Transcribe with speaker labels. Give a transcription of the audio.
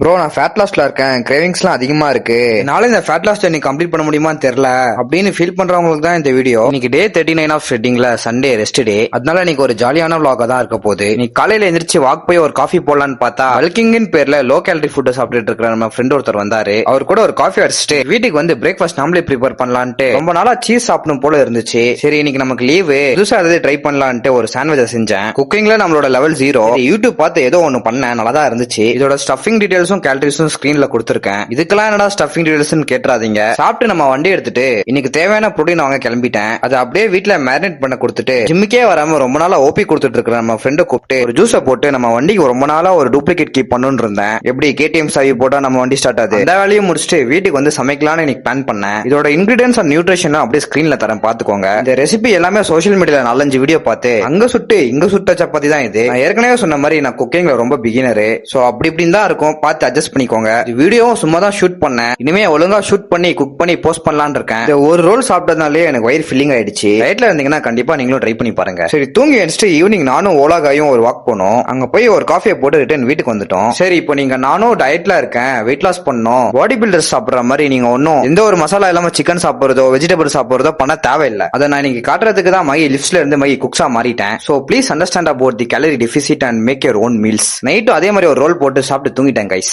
Speaker 1: Bro நான் fat லாஸ்ல இருக்கேன். கிரேவிங்ஸ்லாம் அதிகமா இருக்கு. என்னால இந்த ஃபேட் லாஸ் ஜர்னி கம்ப்ளீட் பண்ண முடியுமான்னு தெரியல அப்படின்னு ஃபீல் பண்றவங்களுக்கு தான் இந்த வீடியோ. இன்னைக்கு டே 39 ஆஃப் ஷெட்டிங்ல சண்டே ரெஸ்ட் டே. அதனால இன்னைக்கு ஒரு ஜாலியான vlog தான் இருக்க போகுது. நீ காலையில எந்திரிச்சு வாக் போய் ஒரு காஃபி போடலான்னு பார்த்தா பல்கிங்கின் பேர்ல லோ கேலரி ஃபுட் சாப்பிட்டுட்டு இருக்கிற நம்ம ஃப்ரெண்ட் ஒருத்தர் வந்தாரு. அவர் கூட ஒரு காஃபி அடிச்சுட்டு வீட்டுக்கு வந்து பிரேக்ஃபாஸ்ட் நாமளே ப்ரிப்பேர் பண்ணலான்ட்டு ரொம்ப நாளா சீஸ் சாப்பிடணும் போல இருந்துச்சு. சரி இன்னைக்கு நமக்கு லீவு, புதுசா எதாவது ட்ரை பண்ணலான்ட்டு ஒரு சாண்ட்விச் செஞ்சேன். குக்கிங்ல நம்மளோட லெவல் 0. யூடியூப் பார்த்து ஏதோ ஒன்னு பண்ணேன், நல்லா தான் இருந்துச்சு. இதோட ஸ்டஃபிங் டீடைல்ஸும் கேலரிஸும் ஸ்கிரீன்ல கொடுத்திருக்கேன். இதுக்கெல்லாம் என்னடா ஸ்டஃபிங் டீடைல்ஸ் கேட்றாதீங்க. சாப்பிட்டு நம்ம வண்டி எடுத்துட்டு இன்னைக்கு தேவையான புரோட்டீன் வாங்க கிளம்பிட்டேன். அதை அப்படியே வீட்டுல மேரினேட் பண்ண கொடுத்துட்டு ஜிம்முக்கே வராம ரொம்ப நாளா ஓபி கொடுத்துட்டு இருக்கிற நம்ம ஃப்ரெண்டை கூப்பிட்டு ஒரு ஜூஸை போட்டு நம்ம வண்டிக்கு ரொம்ப நாளா ஒரு டூப்ளிகேட் கீப் பண்ணணும்னு இருந்தேன். எப்படி கேடிஎம் சாவி போட்டா நம்ம வண்டி ஸ்டார்ட் ஆகுது, அந்த வேலையும் முடிச்சுட்டு வீட்டுக்கு வந்து சமைக்கலாம்னு இன்னைக்கு பிளான் பண்ணேன். இதோட இன்கிரிடியன்ஸ் அண்ட் நியூட்ரிஷன் அப்படியே ஸ்கிரீன்ல தரேன் பாத்துக்கோங்க. இந்த ரெசிபி எல்லாமே சோஷியல் மீடியால 4-5 வீடியோ பார்த்து அங்க சுட்டு இங்க சுட்ட சப்பாத்தி தான் இது. நான் ஏற்கனவே சொன்ன மாதிரி நான் குக்கிங்ல ரொம்ப பிகினரு. சோ அப்படி இப்படின்னு தான் இருக்கும், பார்த்து அட்ஜஸ்ட் பண்ணிக்கோங்க. வீடியோவும் சும்மா தான் ஷூட் பண்ணேன். இனிமே ஒழுங்கா ஷூட் பண்ணி குக் பண்ணி போஸ்ட் பண்ணலாம்னு இருக்கேன். இந்த ஒரு ரோல் சாப்பிட்டதுனாலே எனக்கு வயிறு ஃபில்லிங் ஆயிடுச்சு. டயட்ல இருந்தீங்கன்னா கண்டிப்பா நீங்களும் ட்ரை பண்ணி பாருங்க. சரி தூங்கி எழுந்துட்டு ஈவினிங் நானும் ஓலாகாயும் ஒரு வாக் போனோம். அங்க போய் ஒரு காஃபியை போட்டு ரிட்டர்ன் வீட்டுக்கு வந்துட்டோம். சரி இப்போ நீங்க நானும் டயட்ல இருக்கேன், வெயிட் லாஸ் பண்ணணும், பாடி பில்டர்ஸ் சாப்பிடுற மாதிரி நீங்க ஒன்னும் எந்த ஒரு மசாலா இல்லாம சிக்கன் சாப்பிடுறதோ வெஜிடபிள் சாப்பிடுறதோ பண்ண தேவையில்லை. அதை நான் இன்னைக்கு காட்டுறதுக்கு தான் மை லிப்ஸ்ல இருந்து மை குக்ஸா மாறிட்டேன். So please understand about the calorie deficit and make your own meals. நைட்டும் அதே மாதிரி ஒரு ரோல் போட்டு சாப்பிட்டு தூங்கிட்டேன் கைஸ்.